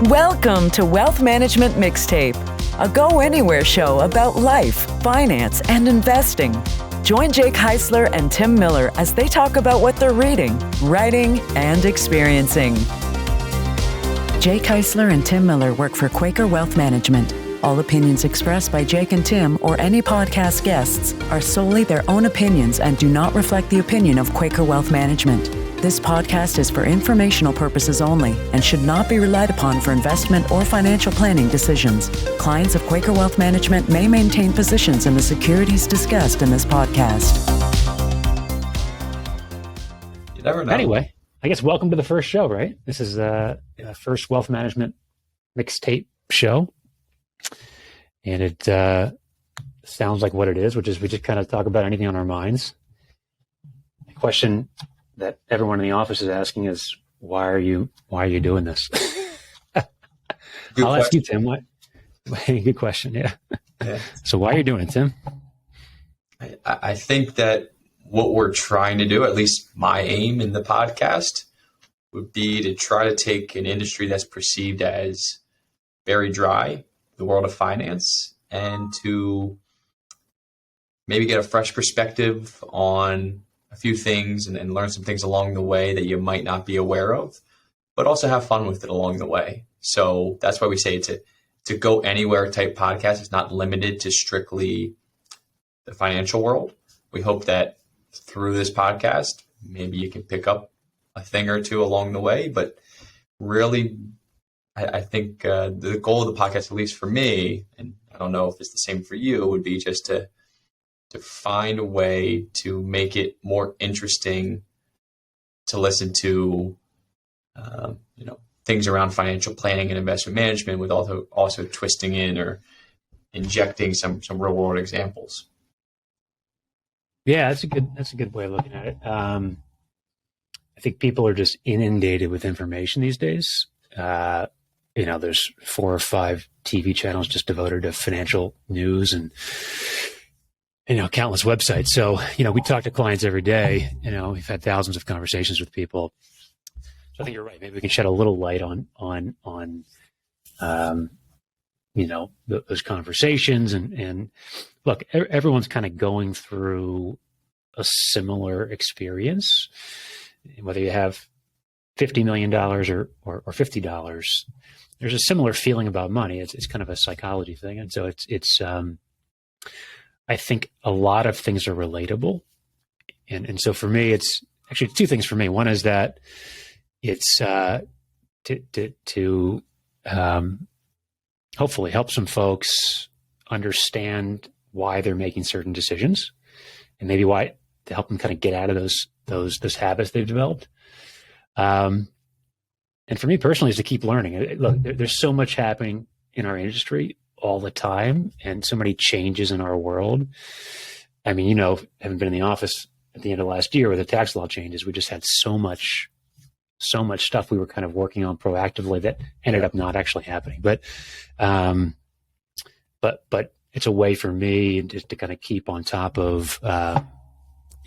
Welcome to Wealth Management Mixtape, a go-anywhere show about life, finance, and investing. Join Jake Heisler and Tim Miller as they talk about what they're reading, writing, and experiencing. Jake Heisler and Tim Miller work for Quaker Wealth Management. All opinions expressed by Jake and Tim or any podcast guests are solely their own opinions and do not reflect the opinion of Quaker Wealth Management. This podcast is for informational purposes only and should not be relied upon for investment or financial planning decisions. Clients of Quaker Wealth Management may maintain positions in the securities discussed in this podcast. You never know. Anyway, I guess welcome to the first show, right? This is the first Wealth Management Mixtape show. And it sounds like what it is, which is we just kind of talk about anything on our minds. The question that everyone in the office is asking is, why are you doing this? I'll ask you, Tim. Good question. Yeah. So why are you doing it, Tim? I think that what we're trying to do, at least my aim in the podcast, would be to try to take an industry that's perceived as very dry, the world of finance, and to maybe get a fresh perspective on a few things and learn some things along the way that you might not be aware of, but also have fun with it along the way. So that's why we say it's a go anywhere type podcast. It's not limited to strictly the financial world. We hope that through this podcast, maybe you can pick up a thing or two along the way, but really, I think the goal of the podcast, at least for me, and I don't know if it's the same for you, would be just to find a way to make it more interesting to listen to, things around financial planning and investment management, with also twisting in or injecting some real world examples. Yeah, that's a good way of looking at it. I think people are just inundated with information these days. There's 4 or 5 TV channels just devoted to financial news and countless websites. So, we talk to clients every day. We've had thousands of conversations with people. So I think you're right. Maybe we can shed a little light on those conversations. And look, everyone's kind of going through a similar experience. Whether you have $50 million or $50, there's a similar feeling about money. It's kind of a psychology thing. And so it's I think a lot of things are relatable. And so for me, it's actually 2 things for me. One is that it's to hopefully help some folks understand why they're making certain decisions, and maybe why, to help them kind of get out of those habits they've developed. And for me personally, is to keep learning. Look, there's so much happening in our industry all the time, and so many changes in our world. I mean, having been in the office at the end of last year with the tax law changes, we just had so much stuff we were kind of working on proactively that ended up not actually happening. But it's a way for me just to kind of keep on top of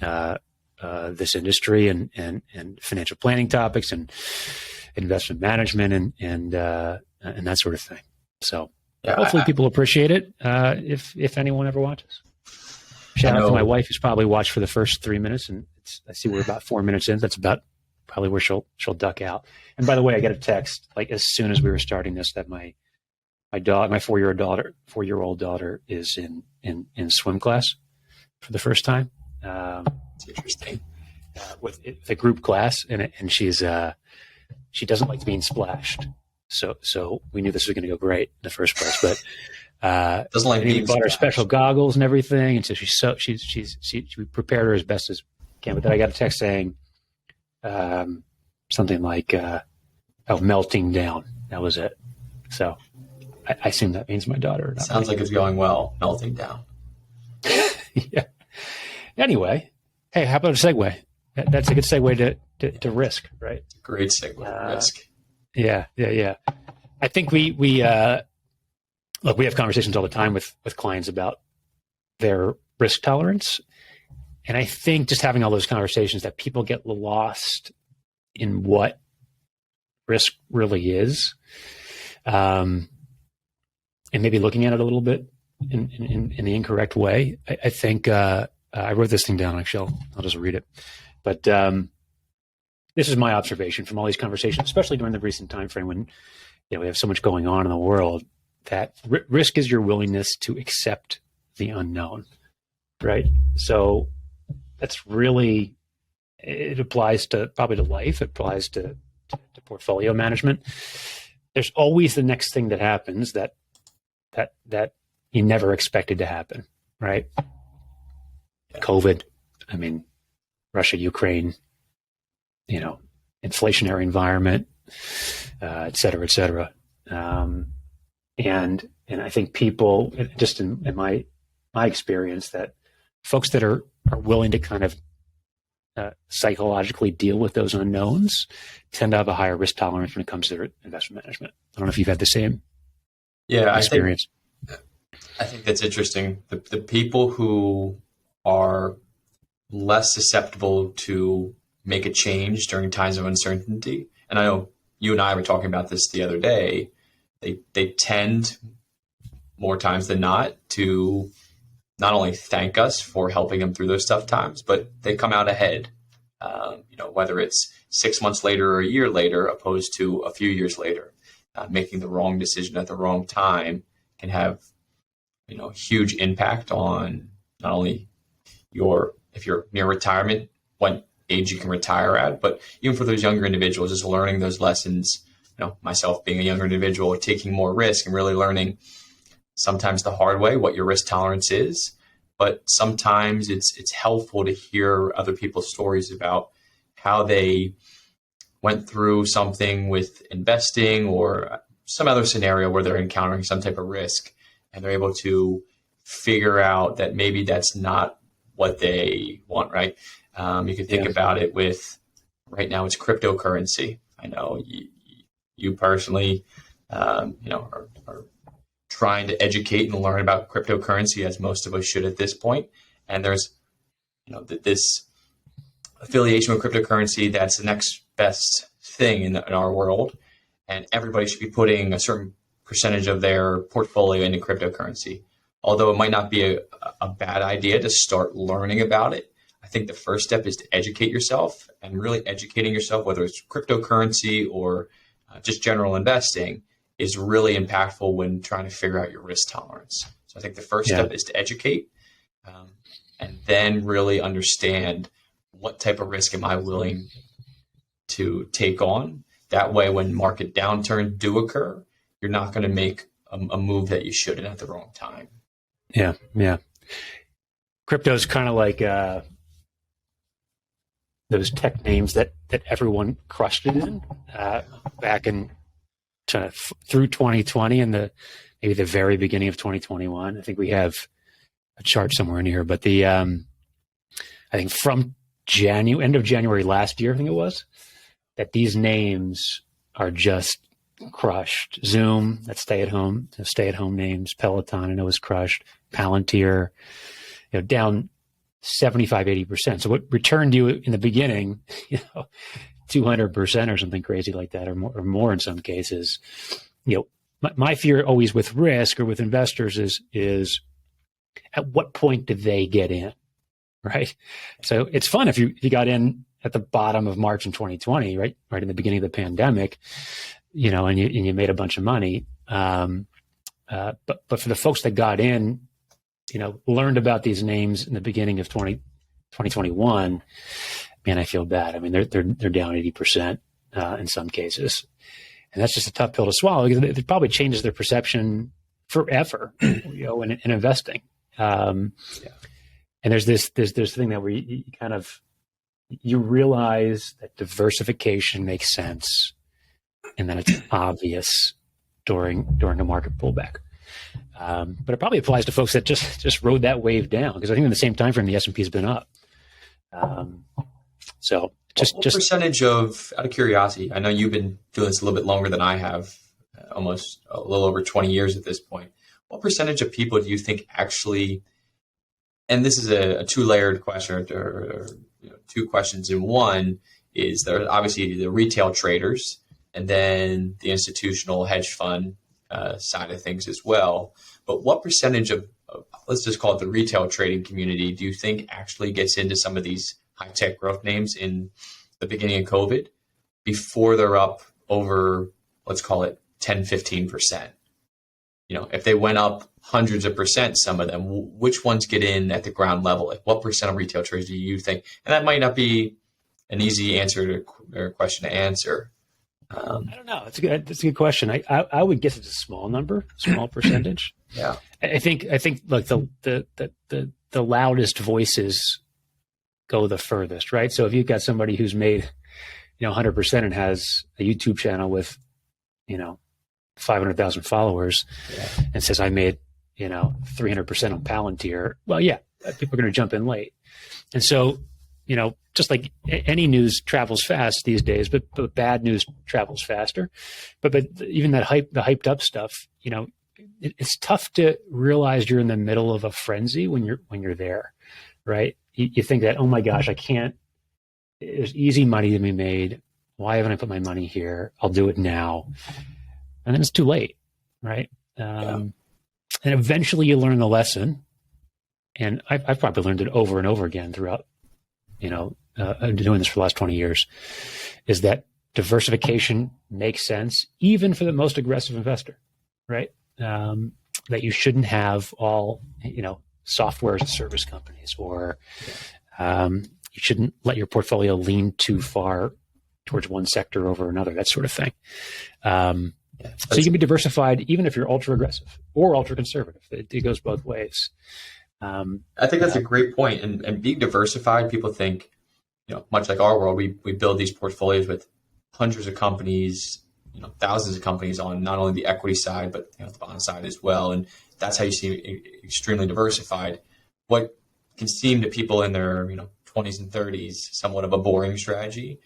this industry and financial planning topics and investment management and that sort of thing. So hopefully people appreciate it. If anyone ever watches, shout out to my wife, who's probably watched for the first 3 minutes, and I see we're about 4 minutes in. That's about probably where she'll duck out. And by the way, I got a text like as soon as we were starting this that my daughter, my 4-year-old daughter, is in swim class for the first time. It's interesting. With the group class, and she's she doesn't like being splashed. So we knew this was going to go great in the first place, but doesn't like we being bought her splashed. special goggles and everything, and so we prepared her as best as we can. But then I got a text saying something like melting down. That was it. So I assume that means my daughter. Sounds like it's going well. Melting down. Yeah. Anyway, hey, how about a segue? That's a good segue to risk, right? Great segue. Risk. Yeah. I think we have conversations all the time with clients about their risk tolerance. And I think just having all those conversations, that people get lost in what risk really is. and maybe looking at it a little bit in the incorrect way. I think I wrote this thing down. Actually, I'll just read it. But this is my observation from all these conversations, especially during the recent time frame when we have so much going on in the world. That risk is your willingness to accept the unknown, right? So that's really, it applies to probably to life. It applies to portfolio management. There's always the next thing that happens that you never expected to happen, right? COVID, I mean, Russia, Ukraine, inflationary environment, et cetera, et cetera. And I think people, just in my experience, that folks that are willing to kind of psychologically deal with those unknowns tend to have a higher risk tolerance when it comes to their investment management. I don't know if you've had the same experience. I think that's interesting. The people who are less susceptible to make a change during times of uncertainty, and I know you and I were talking about this the other day, they tend more times than not to not only thank us for helping them through those tough times, but they come out ahead. Whether it's 6 months later or a year later, opposed to a few years later, making the wrong decision at the wrong time can have, huge impact on not only if you're near retirement, what age you can retire at, but even for those younger individuals, just learning those lessons. Myself being a younger individual, taking more risk and really learning sometimes the hard way what your risk tolerance is. But sometimes it's helpful to hear other people's stories about how they went through something with investing or some other scenario where they're encountering some type of risk, and they're able to figure out that maybe that's not what they want, right? You can think about it with, right now it's cryptocurrency. I know you personally, are trying to educate and learn about cryptocurrency, as most of us should at this point. And there's, this affiliation with cryptocurrency that's the next best thing in our world. And everybody should be putting a certain percentage of their portfolio into cryptocurrency. Although it might not be a bad idea to start learning about it, I think the first step is to educate yourself, and really educating yourself, whether it's cryptocurrency or just general investing, is really impactful when trying to figure out your risk tolerance. So I think the first step is to educate, and then really understand what type of risk am I willing to take on. That way, when market downturns do occur, you're not going to make a move that you shouldn't at the wrong time. Yeah. Crypto is kind of like those tech names that everyone crushed it in back in through 2020 and maybe the very beginning of 2021. I think we have a chart somewhere in here, but I think from end of January last year, I think it was, that these names are just crushed. Zoom, that's stay-at-home names. Peloton, I know, was crushed. Palantir, down 75, 80%. So what returned you in the beginning, 200% or something crazy like that, or more in some cases. My fear always with risk or with investors is at what point do they get in, right? So it's fun if you got in at the bottom of March in 2020, right in the beginning of the pandemic, and you made a bunch of money. But for the folks that got in, learned about these names in the beginning of 2021, man, I feel bad. I mean, they're down 80% in some cases, and that's just a tough pill to swallow, because it probably changes their perception forever, in investing. And there's this thing that where you kind of realize that diversification makes sense, and then it's obvious during a market pullback. But it probably applies to folks that just rode that wave down, because I think in the same time frame the S&P has been up. So what percentage of, out of curiosity, I know you've been doing this a little bit longer than I have, almost a little over 20 years at this point. What percentage of people do you think actually, and this is a two-layered question, or two questions in one, is there obviously the retail traders and then the institutional hedge fund side of things as well. But what percentage of, let's just call it the retail trading community, do you think actually gets into some of these high-tech growth names in the beginning of COVID before they're up over, let's call it 10, 15%? If they went up hundreds of percent, some of them, which ones get in at the ground level? Like what percent of retail traders do you think? And that might not be an easy answer or question to answer. I don't know. That's a good question. I would guess it's a small number, small percentage. Yeah. I think like the loudest voices go the furthest, right? So if you've got somebody who's made, 100% and has a YouTube channel with, 500,000 followers and says, I made, 300% on Palantir. Well, yeah, people are going to jump in late. And so, just like any news travels fast these days, but bad news travels faster. But even that the hyped up stuff, it's tough to realize you're in the middle of a frenzy when you're there, right? You think that, oh my gosh, I can't, there's easy money to be made. Why haven't I put my money here? I'll do it now. And then it's too late, right? And eventually you learn the lesson. And I've probably learned it over and over again throughout, I've been doing this for the last 20 years, is that diversification makes sense, even for the most aggressive investor, right? That you shouldn't have all, software as a service companies, or you shouldn't let your portfolio lean too far towards one sector over another, that sort of thing. So you can be diversified even if you're ultra aggressive or ultra conservative. It goes both ways. I think that's a great point. And being diversified, people think, much like our world, we build these portfolios with hundreds of companies, thousands of companies on not only the equity side, but the bond side as well. And that's how you see extremely diversified. What can seem to people in their 20s and 30s somewhat of a boring strategy.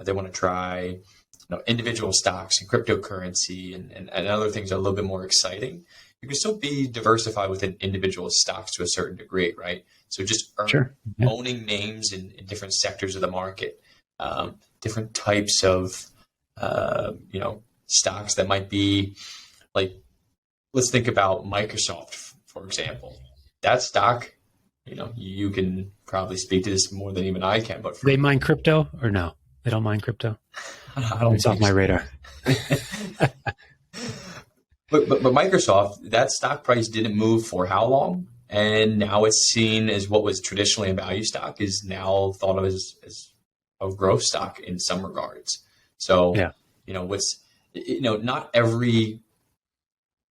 They want to try individual stocks and cryptocurrency and other things that are a little bit more exciting. You can still be diversified within individual stocks to a certain degree, right? So just owning names in different sectors of the market, different types of stocks that might be like, let's think about Microsoft, for example. That stock, you can probably speak to this more than even I can. But they mine crypto or no? They don't mine crypto. It's off my radar. But Microsoft, that stock price didn't move for how long? And now it's seen as what was traditionally a value stock is now thought of as a growth stock in some regards. So, not every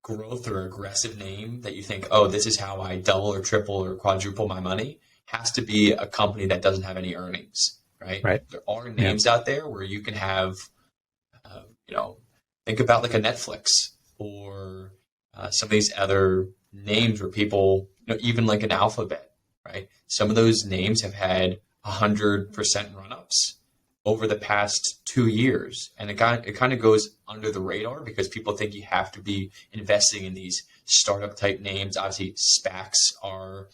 growth or aggressive name that you think, oh, this is how I double or triple or quadruple my money, has to be a company that doesn't have any earnings, right? There are names out there where you can have, think about like a Netflix or some of these other names where people, even like an Alphabet, right? Some of those names have had 100% run-ups over the past 2 years. And it kind of goes under the radar because people think you have to be investing in these startup type names. Obviously, SPACs are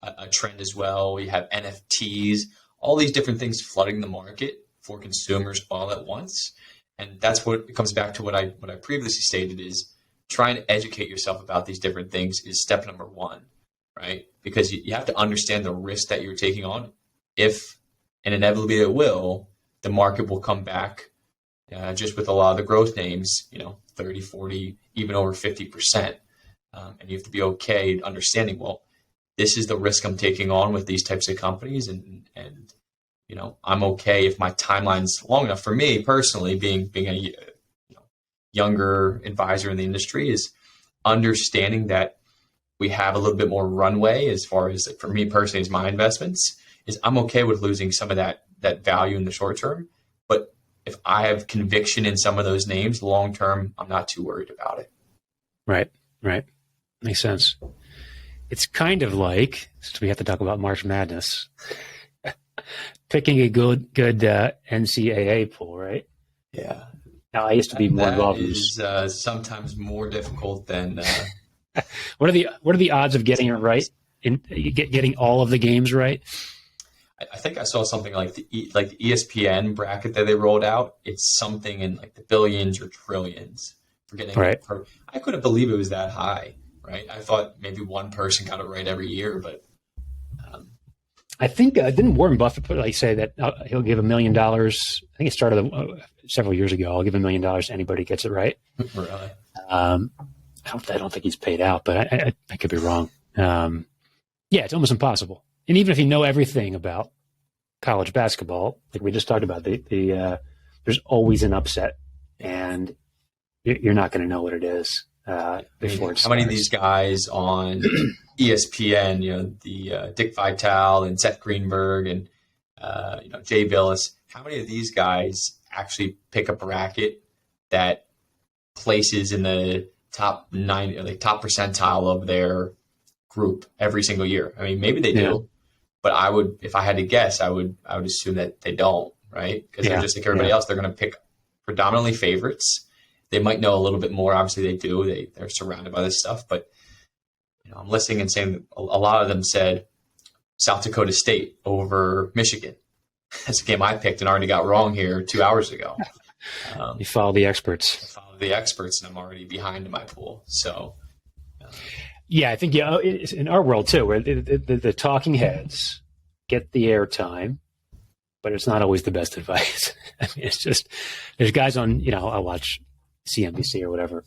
a trend as well. We have NFTs, all these different things flooding the market for consumers all at once. And that's what it comes back to what I previously stated is trying to educate yourself about these different things is step number one, right? Because you have to understand the risk that you're taking on. If, and inevitably it will, the market will come back just with a lot of the growth names, 30, 40, even over 50%. And you have to be okay understanding, well, this is the risk I'm taking on with these types of companies. And I'm okay if my timeline's long enough. For me personally, being a younger advisor in the industry, is understanding that we have a little bit more runway as far as, for me personally, as my investments, is I'm okay with losing some of that value in the short term. But if I have conviction in some of those names long term, I'm not too worried about it. Right. Makes sense. It's kind of like, since we have to talk about March Madness, picking a good NCAA pool, right? Yeah. Now, I used to be more involved in this. Sometimes more difficult than. What are the odds of getting it right? Getting all of the games right? I think I saw something like the ESPN bracket that they rolled out. It's something in like the billions or trillions for getting Right. I couldn't believe it was that high, right? I thought maybe one person got it right every year, but I think didn't Warren Buffett say that he'll give $1 million? I think it started several years ago. I'll give $1 million to anybody who gets it right. really, I don't think he's paid out, but I could be wrong. Yeah, it's almost impossible. And even if you know everything about college basketball, like we just talked about, there's always an upset, and you're not going to know what it is before it starts. How many of these guys on ESPN, the Dick Vitale and Seth Greenberg and Jay Billis, how many of these guys actually pick a bracket that places in the top 9, or the top percentile of their group every single year? I mean, maybe they do, but if I had to guess, I would assume that they don't, right? Because they're just like everybody else. They're going to pick predominantly favorites. They might know a little bit more. Obviously, they do. They're surrounded by this stuff. But I'm listening and saying that a lot of them said South Dakota State over Michigan. That's a game I picked and already got wrong here 2 hours ago. You follow the experts. I follow the experts, and I'm already behind in my pool. So, I think it's in our world too, where the talking heads get the airtime, but it's not always the best advice. I mean, it's just there's guys on. I watch CNBC or whatever,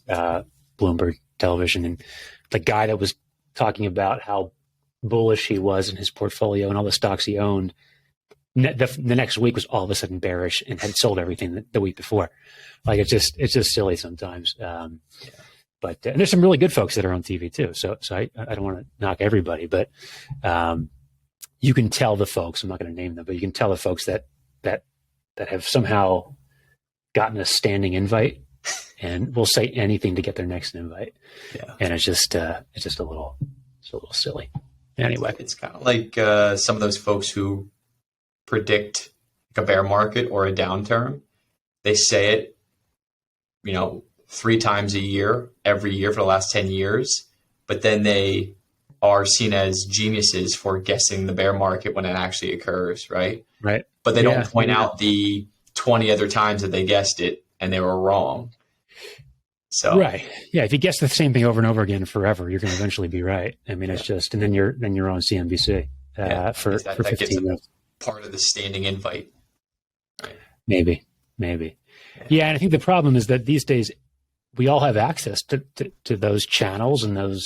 Bloomberg television, and the guy that was talking about how bullish he was in his portfolio and all the stocks he owned, the next week was all of a sudden bearish and had sold everything the week before. Like it's just silly sometimes. But and there's some really good folks that are on TV too. So I don't want to knock everybody, but you can tell the folks. I'm not going to name them, but you can tell the folks that have somehow gotten a standing invite and will say anything to get their next invite. Yeah. And it's just a little silly. Anyway, it's kind of like some of those folks who predict like a bear market or a downturn. They say it, 3 times a year, every year for the last 10 years, but then they are seen as geniuses for guessing the bear market when it actually occurs, right? Right. But they don't point out the 20 other times that they guessed it and they were wrong. So right. Yeah. If you guess the same thing over and over again forever, you're going to eventually be right. I mean, it's just, and then you're on CNBC for 15 minutes. Part of the standing invite. Right. Maybe. Yeah. And I think the problem is that these days we all have access to those channels and those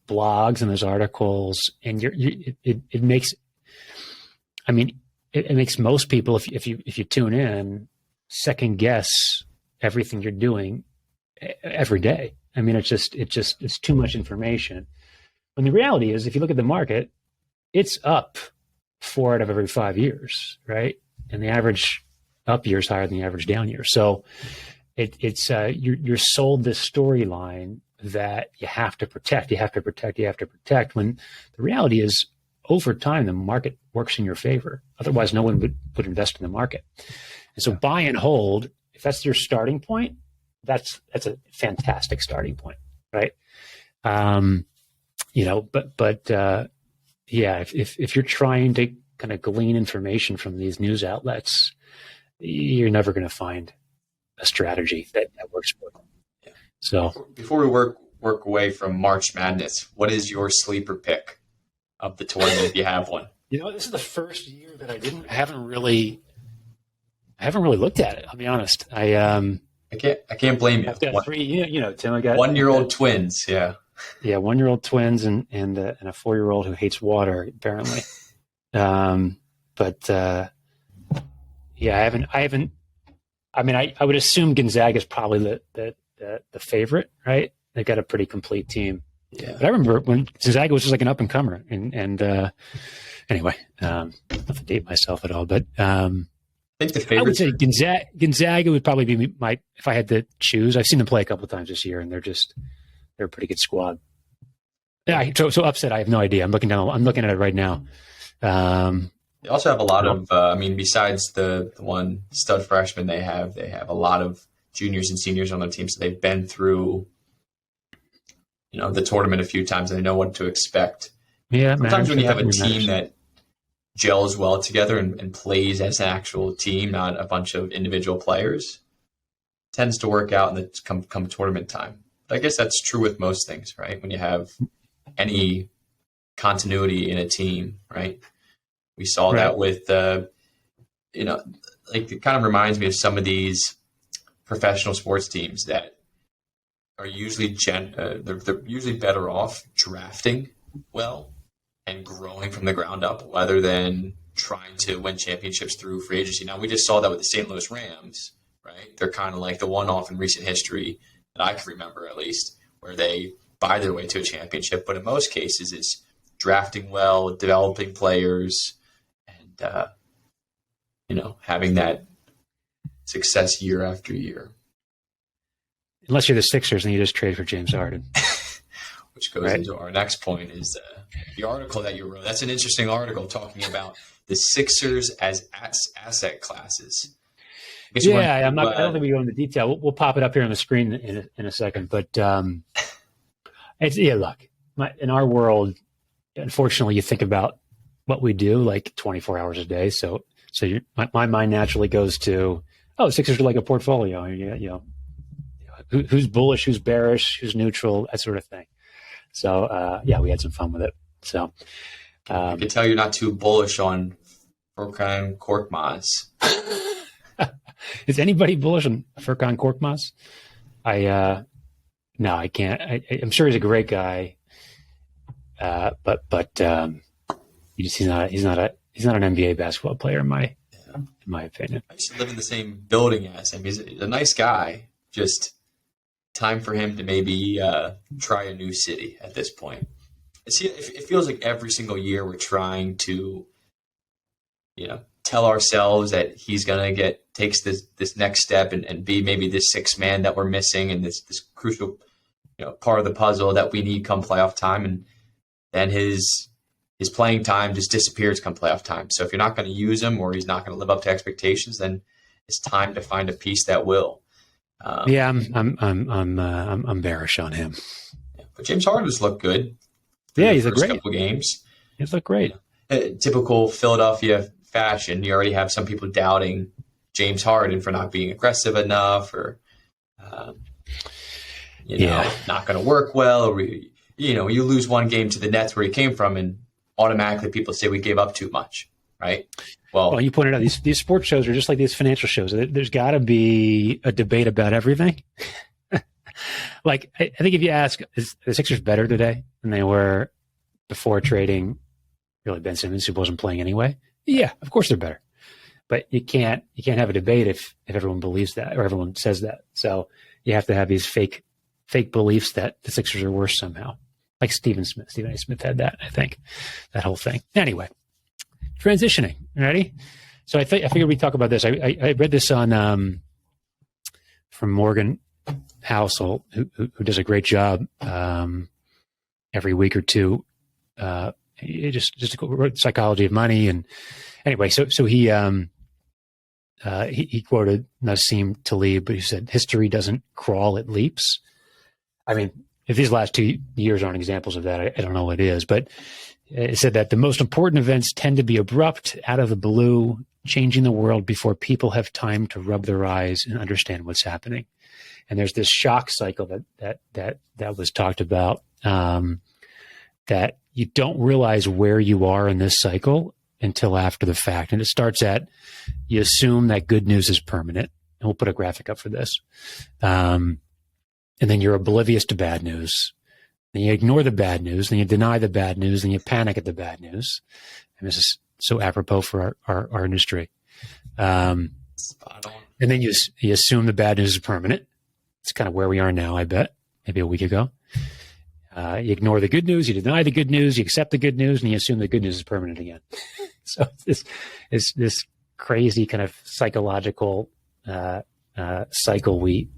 blogs and those articles. And it makes most people, if you tune in, second guess everything you're doing every day. I mean, it's too much information. When the reality is, if you look at the market, it's up 4 out of every 5 years, right? And the average up year is higher than the average down year. So you're sold this storyline that you have to protect. When the reality is, over time, the market works in your favor. Otherwise, no one would invest in the market. And so buy and hold, if that's your starting point, that's a fantastic starting point, right? If you're trying to kind of glean information from these news outlets, you're never going to find a strategy that works for them. Yeah. So before we work away from March Madness, what is your sleeper pick of the tournament if you have one? This is the first year that I haven't really looked at it. I'll be honest. I can't blame you. I've got 3, Tim, I got 1-year-old twins. Yeah. Yeah. 1-year-old twins and a 4-year-old who hates water, apparently. I haven't, I would assume Gonzaga is probably the favorite, right? They got a pretty complete team. Yeah. But I remember when Gonzaga was just like an up and comer and anyway, not to date myself at all, but, I think the favorite. I would say Gonzaga would probably be if I had to choose. I've seen them play a couple of times this year, and they're a pretty good squad. Yeah, so upset. I have no idea. I'm looking at it right now. They also have a lot of. Besides the one stud freshman they have a lot of juniors and seniors on their team, so they've been through, the tournament a few times and they know what to expect. Yeah. Sometimes when you have a team that gels well together and plays as an actual team, not a bunch of individual players, tends to work out in the come tournament time. But I guess that's true with most things, right? When you have any continuity in a team, right? We saw that with, like it kind of reminds me of some of these professional sports teams that are usually they're usually better off drafting well and growing from the ground up rather than trying to win championships through free agency. Now, we just saw that with the St. Louis Rams, right? They're kind of like the one-off in recent history that I can remember, at least, where they buy their way to a championship. But in most cases, it's drafting well, developing players, and, having that success year after year. Unless you're the Sixers and you just trade for James Harden. Which goes into our next point is the article that you wrote. That's an interesting article talking about the Sixers as asset classes. I don't think we go into detail. We'll pop it up here on the screen in a second. But look, in our world, unfortunately, you think about what we do like 24 hours a day. So my mind naturally goes to, Sixers are like a portfolio. Who's bullish, who's bearish, who's neutral, that sort of thing. So, we had some fun with it. So, I can tell you're not too bullish on Furkan Korkmaz. Is anybody bullish on Furkan Korkmaz? No, I can't. I'm sure he's a great guy, but he's not an NBA basketball player in my opinion. I used to live in the same building as him. He's a nice guy. Just time for him to maybe try a new city at this point. It feels like every single year we're trying to, tell ourselves that he's going to takes this next step and be maybe this sixth man that we're missing and this crucial, part of the puzzle that we need come playoff time. And then his playing time just disappears come playoff time. So if you're not going to use him or he's not going to live up to expectations, then it's time to find a piece that will. I'm bearish on him. But James Harden's looked good. Yeah, he's a great couple games. He's looked great. Typical Philadelphia fashion. You already have some people doubting James Harden for not being aggressive enough, or not going to work well, or you lose one game to the Nets where he came from, and automatically people say we gave up too much, right? Well, you pointed out these sports shows are just like these financial shows. There's got to be a debate about everything. Like, I think if you ask, is the Sixers better today than they were before trading really Ben Simmons, who wasn't playing anyway? Yeah, of course they're better. But you can't have a debate if everyone believes that or everyone says that. So you have to have these fake beliefs that the Sixers are worse somehow. Like Stephen A. Smith had that, I think, that whole thing. Anyway, transitioning. Ready? So I figured we'd talk about this. I read this on from Morgan Housel, who does a great job every week or two. He just wrote Psychology of Money, and anyway, so he quoted Nassim Taleb, but he said, "History doesn't crawl; it leaps." I mean, if these last 2 years aren't examples of that, I don't know what is. But it said that the most important events tend to be abrupt, out of the blue, changing the world before people have time to rub their eyes and understand what's happening. And there's this shock cycle that was talked about, that you don't realize where you are in this cycle until after the fact. And it starts at, you assume that good news is permanent. And we'll put a graphic up for this. And then you're oblivious to bad news. Then you ignore the bad news. Then you deny the bad news. Then you panic at the bad news. And this is so apropos for our industry. And then you assume the bad news is permanent. It's kind of where we are now, I bet, maybe a week ago. You ignore the good news, you deny the good news, you accept the good news, and you assume the good news is permanent again. So it's this crazy kind of psychological cycle we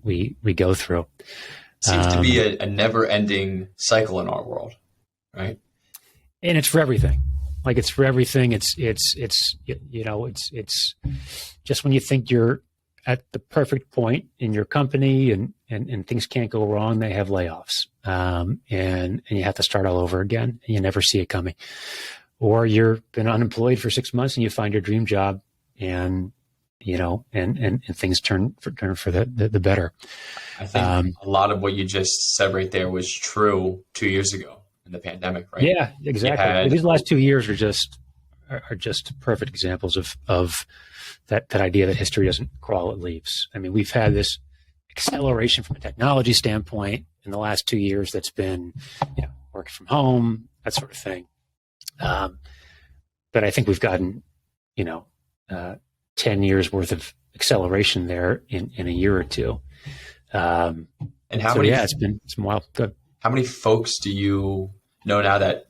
go through. Seems to be a never-ending cycle in our world, right? And it's for everything. Like, it's for everything. It's just when you think you're at the perfect point in your company and things can't go wrong, they have layoffs. And you have to start all over again, and you never see it coming. or you're been unemployed for 6 months and you find your dream job, and and things turn for the better. I think a lot of what you just said right there was true 2 years ago in the pandemic, right? Yeah, exactly. These last 2 years are just perfect examples of that idea that history doesn't crawl, it leaves. I mean, we've had this acceleration from a technology standpoint in the last 2 years that's been, working from home, that sort of thing. But I think we've gotten, 10 years worth of acceleration there in a year or two. And how many? Yeah, it's been a while. Good. How many folks do you know now that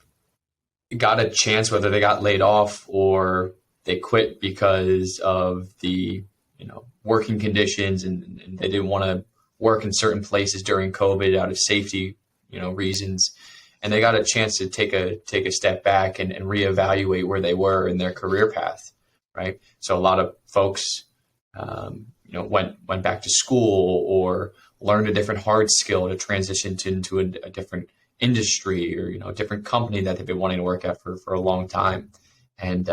got a chance, whether they got laid off or they quit because of the working conditions and they didn't want to work in certain places during COVID out of safety reasons, and they got a chance to take a step back and reevaluate where they were in their career path, right? So a lot of folks went back to school or learned a different hard skill to transition into a different industry or a different company that they've been wanting to work at for a long time. And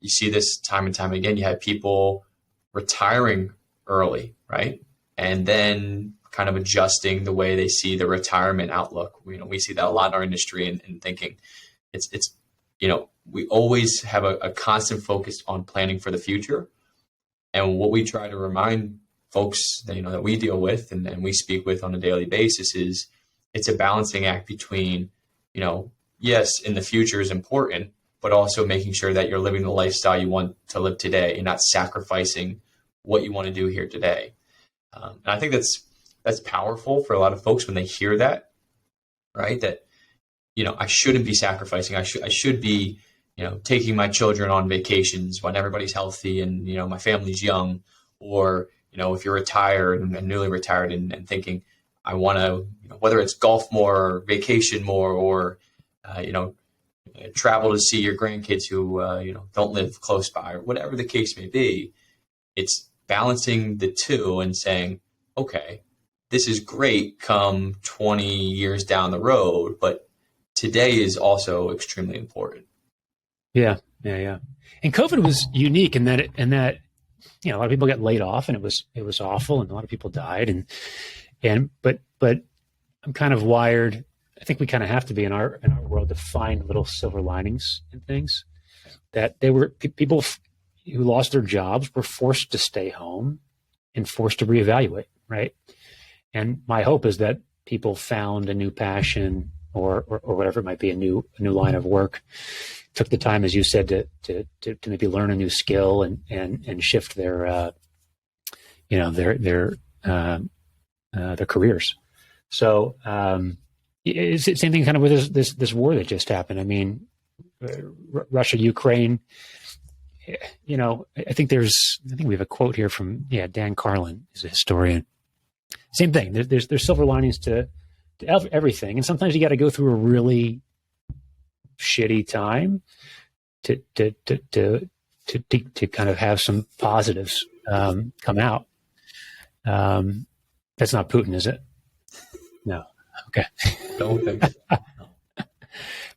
you see this time and time again. You have people retiring early, right? And then kind of adjusting the way they see the retirement outlook. We see that a lot in our industry and thinking it's we always have a constant focus on planning for the future. And what we try to remind folks that, that we deal with and we speak with on a daily basis is it's a balancing act between, yes, in the future is important, but also making sure that you're living the lifestyle you want to live today and not sacrificing what you want to do here today. And I think that's powerful for a lot of folks when they hear that, right? That, I shouldn't be sacrificing. I should be, taking my children on vacations when everybody's healthy and, my family's young, or, if you're retired and newly retired and thinking, I want to, whether it's golf more or vacation more or, travel to see your grandkids who, don't live close by or whatever the case may be. It's balancing the two and saying, okay, this is great come 20 years down the road, but today is also extremely important. Yeah. And COVID was unique in that a lot of people got laid off and it was awful and a lot of people died but I'm kind of wired. I think we kind of have to be in our world to find little silver linings in things. That they were people who lost their jobs were forced to stay home and forced to reevaluate, right? And my hope is that people found a new passion or whatever it might be, a new line of work, took the time, as you said, to maybe learn a new skill and shift their careers. So it's the same thing kind of with this war that just happened. I mean, Russia, Ukraine. I think we have a quote here from Dan Carlin, is a historian. Same thing. There's silver linings to everything, and sometimes you got to go through a really shitty time to kind of have some positives come out. That's not Putin, is it? No. Okay. Don't think so.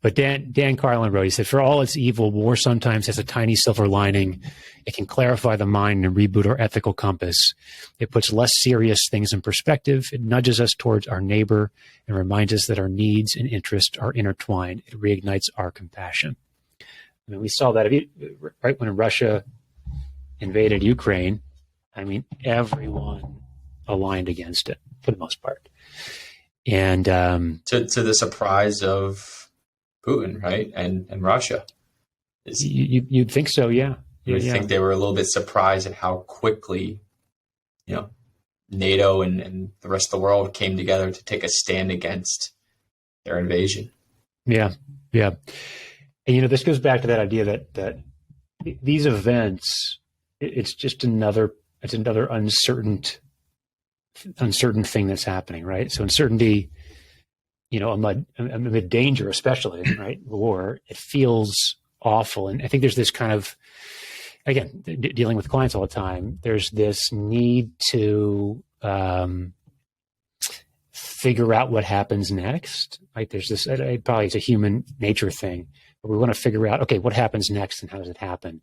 But Dan Carlin wrote, he said, for all its evil, war sometimes has a tiny silver lining. It can clarify the mind and reboot our ethical compass. It puts less serious things in perspective. It nudges us towards our neighbor and reminds us that our needs and interests are intertwined. It reignites our compassion. I mean, we saw that right when Russia invaded Ukraine. I mean, everyone aligned against it for the most part. And to the surprise of Putin, right? And Russia. You'd think so, yeah. I think they were a little bit surprised at how quickly, NATO and the rest of the world came together to take a stand against their invasion. Yeah. And, this goes back to that idea that these events, it's just another uncertain thing that's happening, right? So uncertainty, amid danger, especially, right? War, it feels awful. And I think there's this kind of, again, dealing with clients all the time, there's this need to figure out what happens next, right? There's this, probably it's a human nature thing we want to figure out, okay, what happens next and how does it happen?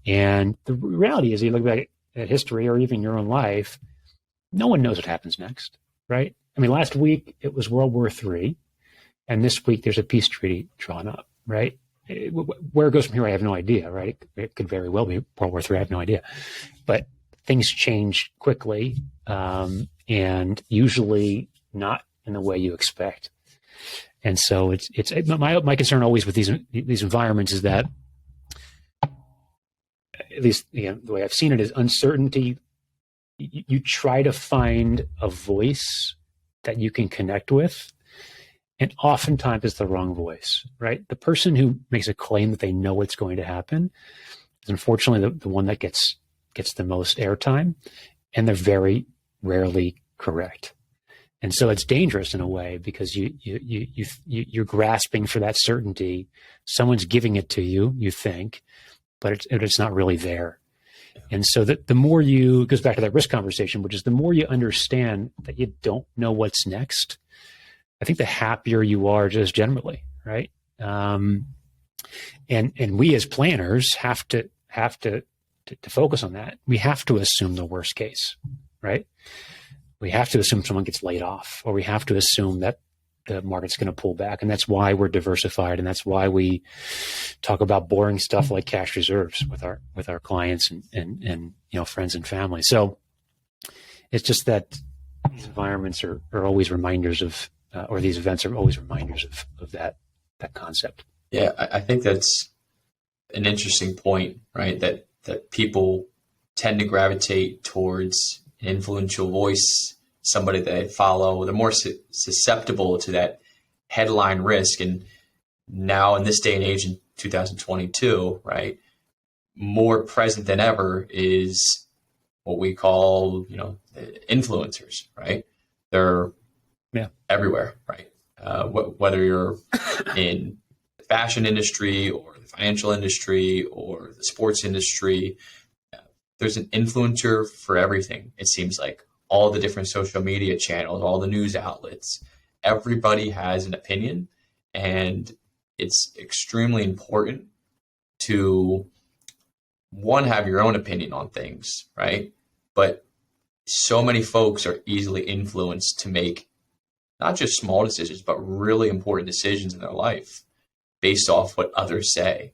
And the reality is, you look back at history or even your own life, no one knows what happens next, right? I mean, last week it was World War III, and this week there's a peace treaty drawn up, right? Where it goes from here, I have no idea, right? It could very well be World War III, I have no idea. But things change quickly, and usually not in the way you expect. And so it's my concern always with these environments is that, at least the way I've seen it, is uncertainty. You try to find a voice that you can connect with, and oftentimes it's the wrong voice, right? The person who makes a claim that they know what's going to happen is unfortunately the one that gets the most airtime, and they're very rarely correct. And so it's dangerous in a way because you're grasping for that certainty. Someone's giving it to you, you think, but it's not really there. And so the more it goes back to that risk conversation, which is the more you understand that you don't know what's next, I think the happier you are just generally, right? And we as planners have to focus on that. We have to assume the worst case, right? We have to assume someone gets laid off, or we have to assume that the market's going to pull back. And that's why we're diversified. And that's why we talk about boring stuff like cash reserves with our clients and friends and family. So it's just that these environments are always reminders of, or these events are always reminders of that concept. Yeah, I think that's an interesting point, right? That people tend to gravitate towards an influential voice, somebody that they follow. They're more susceptible to that headline risk. And now in this day and age in 2022, right, more present than ever is what we call, influencers, right? They're everywhere, right? Whether you're in the fashion industry or the financial industry or the sports industry, there's an influencer for everything. It seems like all the different social media channels, all the news outlets, everybody has an opinion, and it's extremely important to, one, have your own opinion on things, right? But so many folks are easily influenced to make not just small decisions, but really important decisions in their life based off what others say.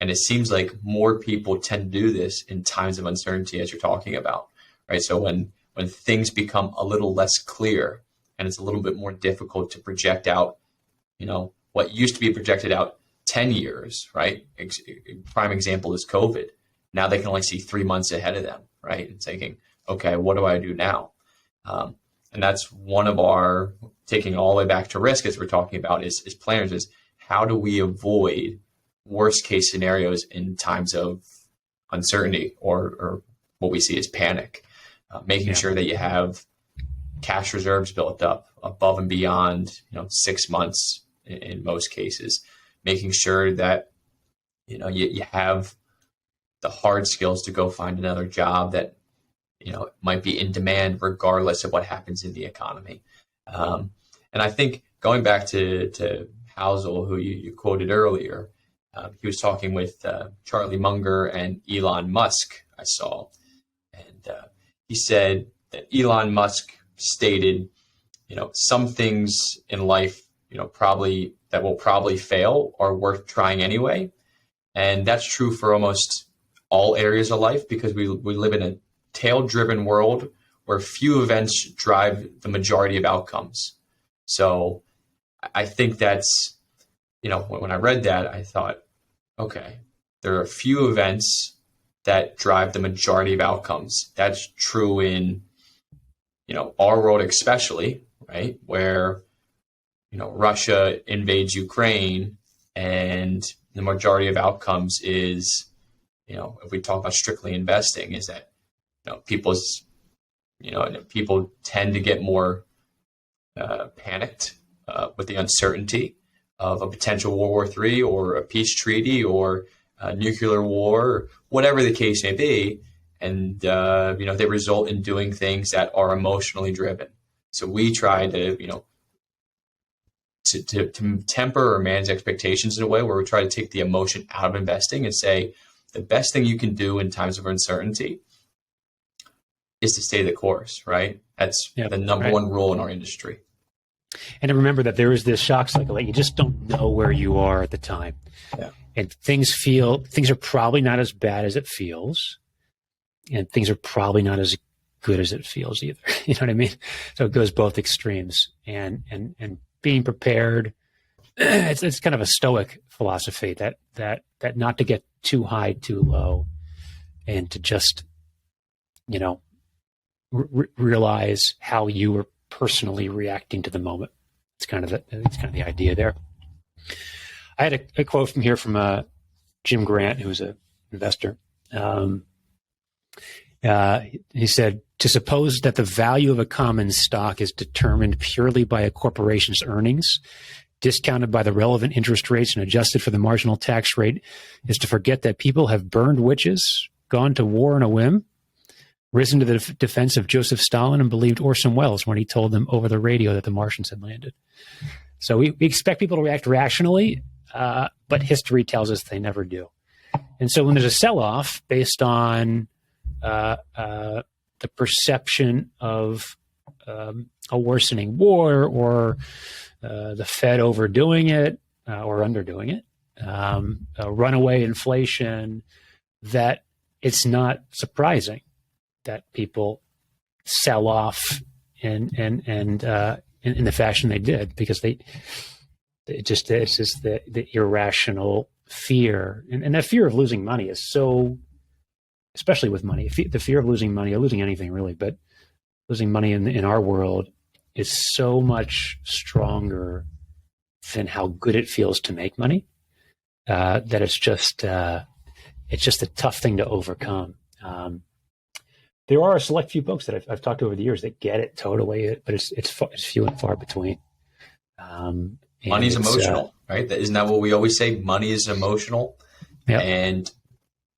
And it seems like more people tend to do this in times of uncertainty, as you're talking about, right? So when things become a little less clear and it's a little bit more difficult to project out, what used to be projected out 10 years, right? Prime example is COVID. Now they can only see 3 months ahead of them, right? And thinking, okay, what do I do now? And that's one of our, taking it all the way back to risk, as we're talking about, is planners, is how do we avoid worst case scenarios in times of uncertainty or what we see as panic, making sure that you have cash reserves built up above and beyond, 6 months in most cases, making sure that, you have the hard skills to go find another job that, might be in demand regardless of what happens in the economy. And I think going back to Housel, who you quoted earlier, he was talking with Charlie Munger and Elon Musk, I saw. And he said that Elon Musk stated, some things in life, probably that will probably fail are worth trying anyway. And that's true for almost all areas of life, because we live in a tail-driven world where few events drive the majority of outcomes. So I think that's, when I read that, I thought, okay, there are a few events that drive the majority of outcomes. That's true in, our world especially, right? Where, Russia invades Ukraine, and the majority of outcomes is, if we talk about strictly investing, is that, people tend to get more panicked with the uncertainty of a potential World War III or a peace treaty or a nuclear war, or whatever the case may be. And, they result in doing things that are emotionally driven. So we try to, to temper or manage expectations in a way where we try to take the emotion out of investing and say the best thing you can do in times of uncertainty is to stay the course, right? That's the number one rule in our industry. And to remember that there is this shock cycle that you just don't know where you are at the time. Yeah. And things are probably not as bad as it feels. And things are probably not as good as it feels either. You know what I mean? So it goes both extremes. And being prepared, it's kind of a stoic philosophy that not to get too high, too low, and to just, realize how you were personally reacting to the moment. It's kind of the idea there. I had a quote from here from Jim Grant, who was an investor. He said, "To suppose that the value of a common stock is determined purely by a corporation's earnings, discounted by the relevant interest rates and adjusted for the marginal tax rate, is to forget that people have burned witches, gone to war on a whim, risen to the defense of Joseph Stalin, and believed Orson Welles when he told them over the radio that the Martians had landed." So we expect people to react rationally, but history tells us they never do. And so when there's a sell-off based on the perception of a worsening war or the Fed overdoing it or underdoing it, runaway inflation, that it's not surprising that people sell off in the fashion they did, because it's just the irrational fear, and that fear of losing money is so, especially with money, the fear of losing money or losing anything really, but losing money in our world is so much stronger than how good it feels to make money, that it's just a tough thing to overcome. There are a select few folks that I've talked to over the years that get it totally, but it's few and far between. Money's emotional, right? Isn't that what we always say? Money is emotional. Yep. And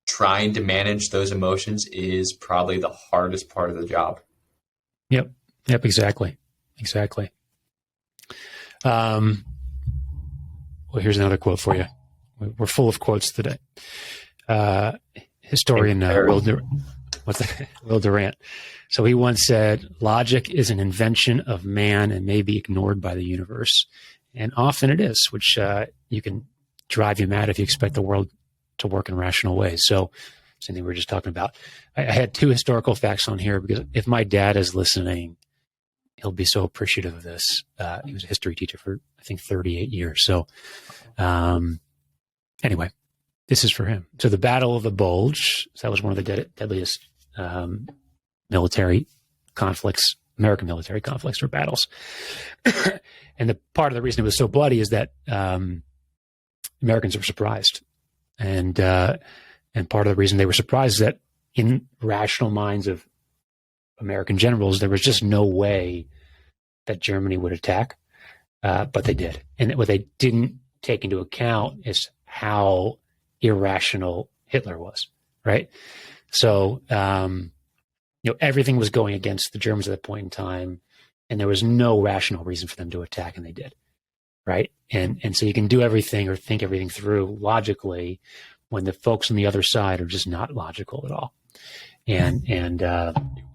trying to manage those emotions is probably the hardest part of the job. Yep, exactly. Well, here's another quote for you. We're full of quotes today. Historian Will Durant. So he once said, "Logic is an invention of man and may be ignored by the universe." And often it is, which you can drive you mad if you expect the world to work in rational ways. So same thing we were just talking about. I had two historical facts on here because if my dad is listening, he'll be so appreciative of this. He was a history teacher for, I think, 38 years. So anyway, this is for him. So the Battle of the Bulge, that was one of the deadliest military conflicts, American military conflicts or battles. And the part of the reason it was so bloody is that Americans were surprised. And part of the reason they were surprised is that in rational minds of American generals, there was just no way that Germany would attack, but they did. And what they didn't take into account is how irrational Hitler was, right? So, everything was going against the Germans at that point in time, and there was no rational reason for them to attack, and they did, right? And so you can do everything or think everything through logically when the folks on the other side are just not logical at all. And are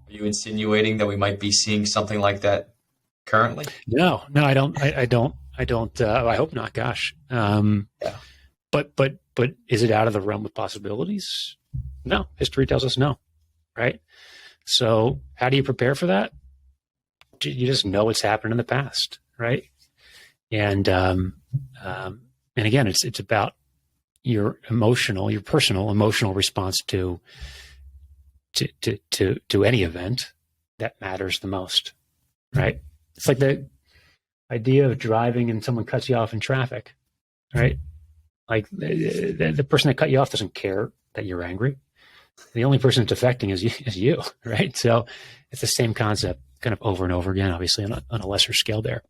you insinuating that we might be seeing something like that currently? No, I don't. I hope not. Gosh. But is it out of the realm of possibilities? No, history tells us no, right? So how do you prepare for that? You just know it's happened in the past, right? And again, it's about your personal emotional response to any event that matters the most, right? It's like the idea of driving and someone cuts you off in traffic, right? Like the person that cut you off doesn't care that you're angry. The only person it's affecting is you, right? So it's the same concept kind of over and over again, obviously on a lesser scale there.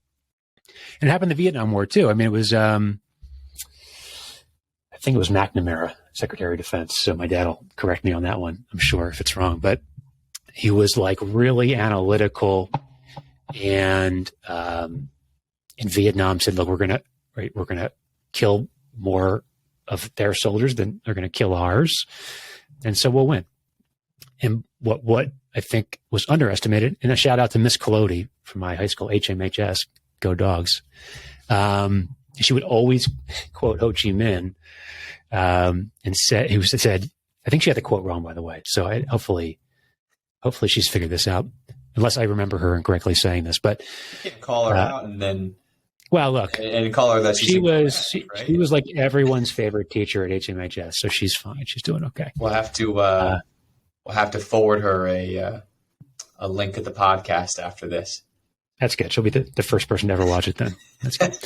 And it happened in the Vietnam War too. I mean, it was, I think it was McNamara, Secretary of Defense. So my dad will correct me on that one, I'm sure, if it's wrong. But he was like really analytical and in Vietnam said, look, we're going to kill more of their soldiers than they're going to kill ours. And so we'll win. And what I think was underestimated, and a shout out to Miss Collodi from my high school, HMHS, go Dogs. She would always quote Ho Chi Minh, and said, I think she had the quote wrong, by the way. So hopefully she's figured this out, unless I remember her incorrectly saying this. But you can't call her out and then, well, look, and call her that she was like everyone's favorite teacher at HMHS, so she's fine. She's doing okay. We'll have to forward her a link at the podcast after this. That's good. She'll be the first person to ever watch it then. That's good.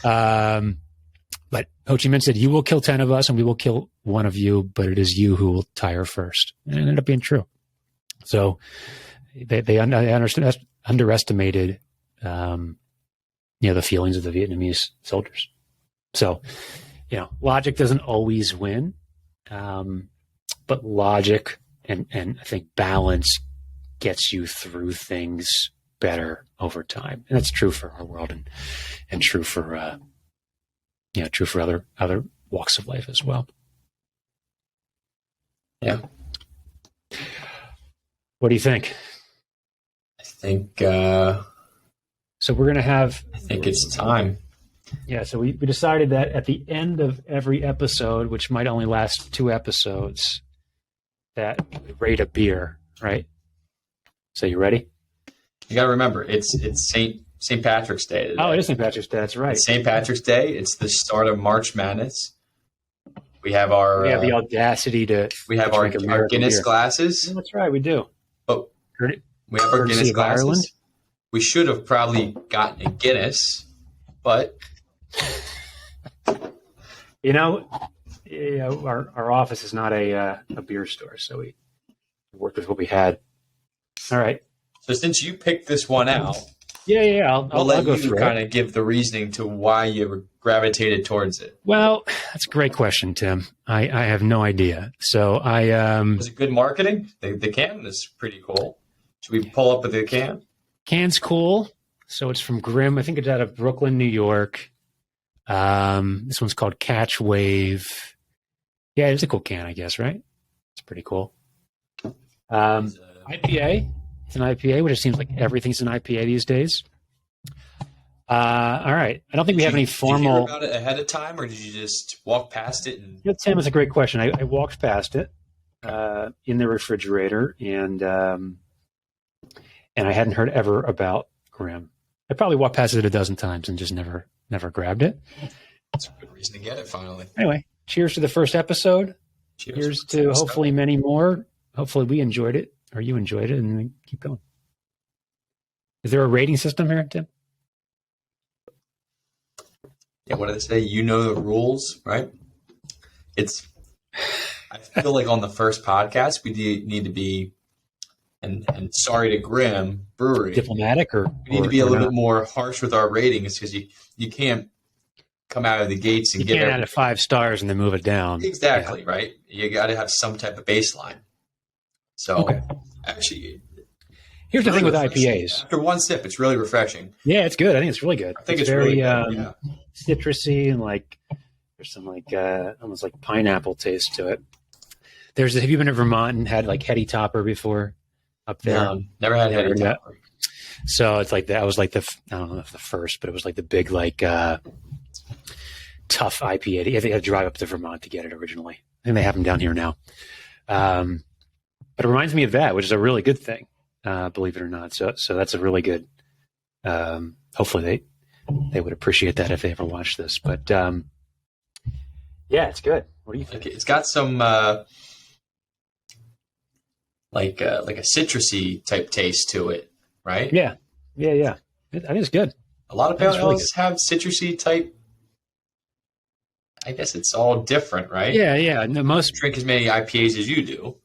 But Ho Chi Minh said, you will kill 10 of us and we will kill one of you, but it is you who will tire first. And it ended up being true. So they underestimated, the feelings of the Vietnamese soldiers. So, logic doesn't always win. But logic and I think balance gets you through things better over time. And that's true for our world and true for, true for other walks of life as well. Yeah. What do you think? I think, so we're going to have, I think it's time. Yeah. So we decided that at the end of every episode, which might only last 2 episodes, that we rate a beer, right? So you ready? You got to remember, it's St. Patrick's Day today. Oh, it is St. Patrick's Day. That's right. It's St. Patrick's Day. It's the start of March Madness. We have the audacity to. We have our Guinness glasses. Oh, that's right, we do. Oh, we have our Guinness glasses. Ireland. We should have probably gotten a Guinness, but our office is not a beer store, so we worked with what we had. All right. So since you picked this one out, I'll let go you through kind of give the reasoning to why you gravitated towards it. Well, that's a great question, Tim. I have no idea. So Was it good marketing? The can is pretty cool. Should we pull up with the can? Can's cool. So it's from Grimm. I think it's out of Brooklyn, New York. This one's called Catch Wave. Yeah, it's a cool can, I guess, right? It's pretty cool. IPA. It's an IPA, which it seems like everything's an IPA these days. All right. I don't think we have any formal. Did you hear about it ahead of time, or did you just walk past it? Tim, it's a great question. I walked past it in the refrigerator, and I hadn't heard ever about Grimm. I probably walked past it a dozen times and just never grabbed it. That's a good reason to get it finally. Anyway, cheers to the first episode. Cheers to hopefully many more. Hopefully we enjoyed it, or you enjoyed it, and we keep going. Is there a rating system here, Tim? Yeah, what did I say? You know the rules, right? I feel like on the first podcast, we need to be, and sorry to Grimm Brewery. Diplomatic we need to be a little bit more harsh with our ratings, because you can't come out of the gates and give it out of 5 stars and then move it down. Exactly, right? You got to have some type of baseline. So actually, here's the thing with IPAs. After one sip, it's really refreshing. Yeah, it's good. I think it's really good. I think it's very really citrusy, and there's some almost like pineapple taste to it. Have you been to Vermont and had Hetty Topper before up there? No, never had Hetty Topper. So it's like that. I was I don't know if the first, but it was like the big tough IPA. You had to drive up to Vermont to get it originally. I think they have them down here now. But it reminds me of that, which is a really good thing, believe it or not. So that's a really good. Hopefully they would appreciate that if they ever watch this. But it's good. What do you think? It's got some like a citrusy type taste to it, right? Yeah. I think it's good. A lot of pale ales have citrusy type. I guess it's all different, right? Yeah. No, most drink as many IPAs as you do.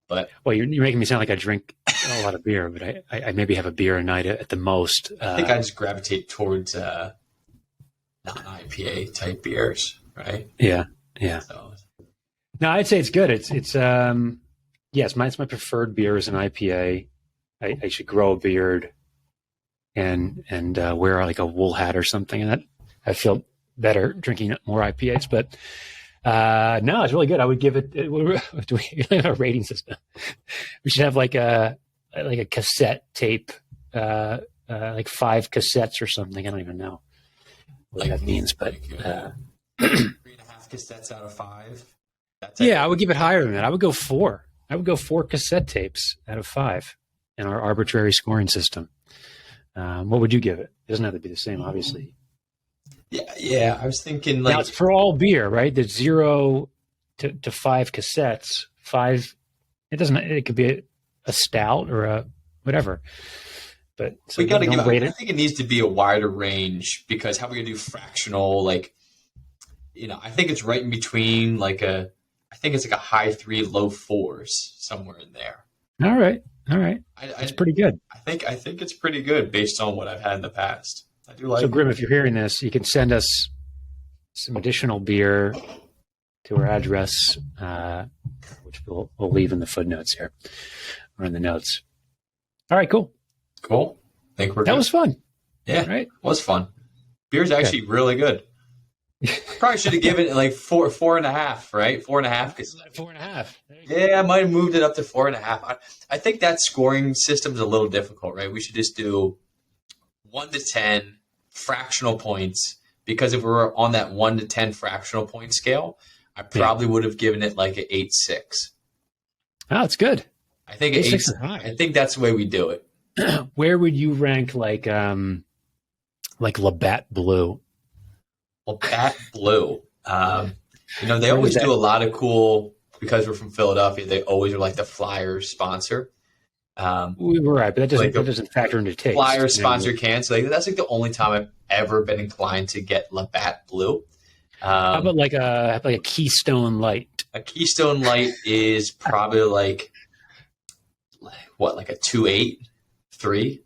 But you're making me sound like I drink a lot of beer, but I maybe have a beer a night at the most. I think I just gravitate towards non-IPA type beers, right? Yeah. So. No, I'd say it's good. It's it's my preferred beer is an IPA. I should grow a beard and wear like a wool hat or something, and that I feel better drinking more IPAs. But no, it's really good. I would give it. Do we have a rating system? We should have like a cassette tape, like 5 cassettes or something. I don't even know what that means, but 3.5 cassettes out of 5. Yeah, I would give it higher than that. I would go 4. I would go 4 cassette tapes out of 5 in our arbitrary scoring system. What would you give it? It doesn't have to be the same, obviously. Yeah. I was thinking like now it's for all beer, right? There's 0 to 5 cassettes. 5. It doesn't. It could be a stout or a whatever. But so we got to give. I think it needs to be a wider range, because how are we gonna do fractional? Like, I think it's right in between. I think it's like a high 3, low 4s, somewhere in there. All right. It's pretty good. I think it's pretty good based on what I've had in the past. I do like. So Grim, if you're hearing this, you can send us some additional beer to our address, which we'll leave in the footnotes here or in the notes. All right, cool. Cool. I think we're that good. Was fun. Yeah, right. It was fun. Beer's actually really good. Probably should have given it like 4.5, right? 4.5. 4.5. Yeah, I might have moved it up to 4.5. I think that scoring system is a little difficult, right? We should just do 1 to 10 fractional points, because if we were on that 1 to 10 fractional point scale, I probably would have given it like an 8.6. Oh, it's good. I think 8.6 is high. I think that's the way we do it. Where would you rank like Labatt Blue? Labatt Blue. They always do a lot of cool, because we're from Philadelphia, they always are like the Flyers sponsor. We were right, but that doesn't factor into taste. Flyers sponsor cans. So that's like the only time I've ever been inclined to get Labatt Blue. How about like a Keystone Light? A Keystone Light is probably like a 2.8, 3.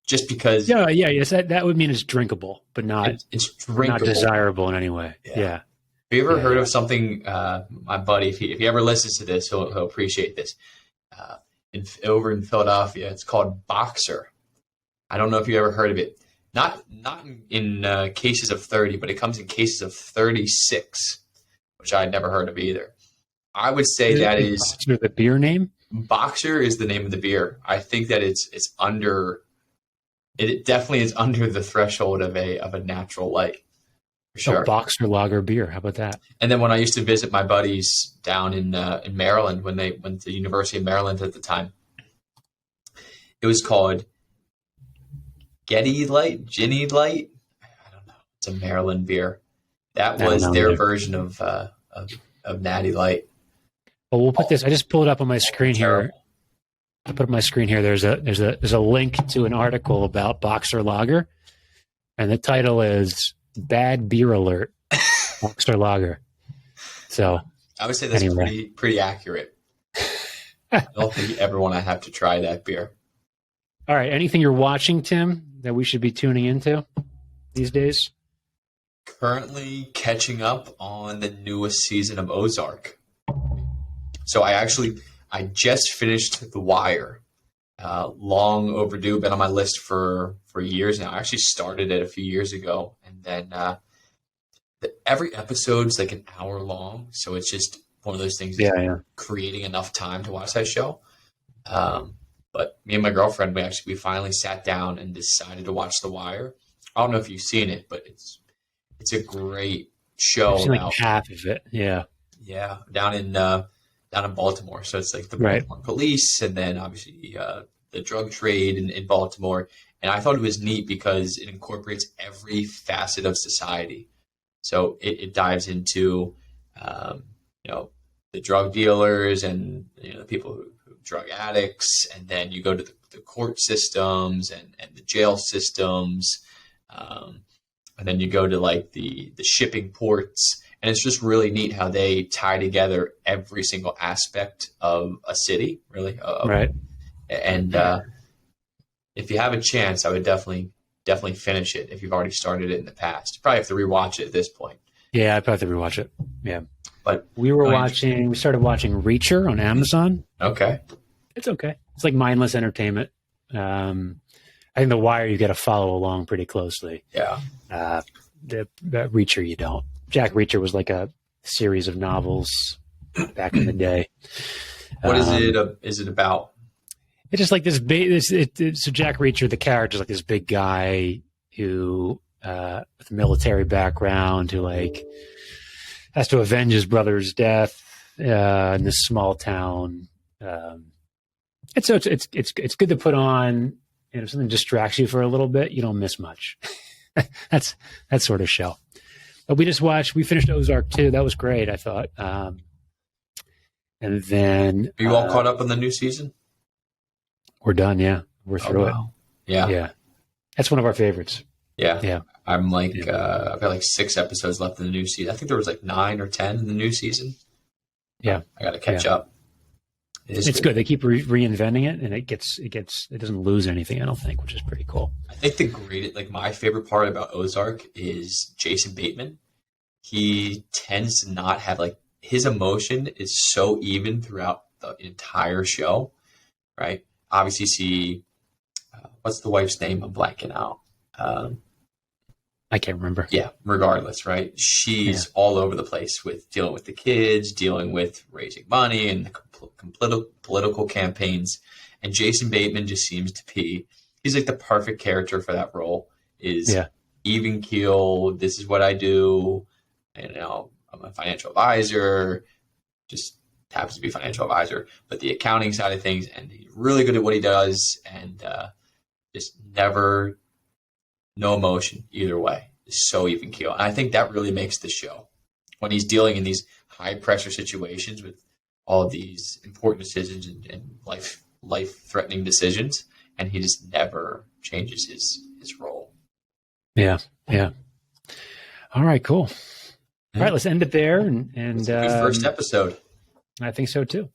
Just because. Yes, that would mean it's drinkable, but not it's drinkable. Not desirable in any way. Yeah. Have you ever heard of something? My buddy, if he ever listens to this, he'll appreciate this. Over in Philadelphia, it's called Boxer. I don't know if you ever heard of it. Not in cases of 30, but it comes in cases of 36, which I had never heard of either. I would say that is Boxer, the beer name. Boxer is the name of the beer. I think that it's under. It definitely is under the threshold of a natural light, for sure. A Boxer lager beer. How about that? And then when I used to visit my buddies down in Maryland, when they went to the University of Maryland at the time, it was called Ginny Light. I don't know. It's a Maryland beer. That was their version of Natty Light. Well, we'll put this. I just pulled it up on my screen here. I put up my screen here. There's a link to an article about Boxer Lager, and the title is "Bad Beer Alert." Boxer Lager. So I would say that's pretty accurate. I don't think you ever want to have to try that beer. All right. Anything you're watching, Tim, that we should be tuning into these days? Currently catching up on the newest season of Ozark. So I just finished The Wire. Long overdue, been on my list for years now. I actually started it a few years ago, and then every episode's like an hour long, so it's just one of those things. Creating enough time to watch that show. But me and my girlfriend, we finally sat down and decided to watch The Wire. I don't know if you've seen it, but it's a great show. I've seen like half of it. Yeah. Down in Baltimore. So it's like the Baltimore police, and then obviously the drug trade in Baltimore. And I thought it was neat because it incorporates every facet of society. So it dives into the drug dealers and the people who drug addicts, and then you go to the court systems and the jail systems, and then you go to like the shipping ports. And it's just really neat how they tie together every single aspect of a city, really. Right. And if you have a chance, I would definitely finish it if you've already started it in the past. You probably have to rewatch it at this point. Yeah, I'd probably have to rewatch it. Yeah. But we started watching Reacher on Amazon. Okay. It's okay. It's like mindless entertainment. I think The Wire, you got to follow along pretty closely. Yeah. The Reacher, you don't. Jack Reacher was like a series of novels back in the day. What is it about? It's just like this big. So Jack Reacher, the character, is like this big guy who, with a military background, who like has to avenge his brother's death in this small town. It's good to put on. If something distracts you for a little bit, you don't miss much. That's that sort of show. But we finished Ozark too. That was great, I thought. And then Are you all caught up on the new season? We're done. Yeah, we're through it. Yeah. That's one of our favorites. Yeah. I'm like, I've got like 6 episodes left in the new season. I think there was like 9 or 10 in the new season. Yeah, I got to catch up. It's good. They keep reinventing it, and it doesn't lose anything, I don't think, which is pretty cool. I think my favorite part about Ozark is Jason Bateman. He tends to not have his emotion is so even throughout the entire show, right? Obviously, see, what's the wife's name? I'm blanking out. I can't remember. Yeah, regardless, right? She's all over the place with dealing with the kids, dealing with raising money and the political campaigns. And Jason Bateman just seems to be, he's like the perfect character for that role. Even keel, this is what I do. I'm a financial advisor, just happens to be a financial advisor, but the accounting side of things, and he's really good at what he does, and just never, no emotion either way. It's so even keel. And I think that really makes the show when he's dealing in these high pressure situations with all of these important decisions and life threatening decisions, and he just never changes his role. Yeah. All right, cool. All right, let's end it there. And good first episode. I think so too.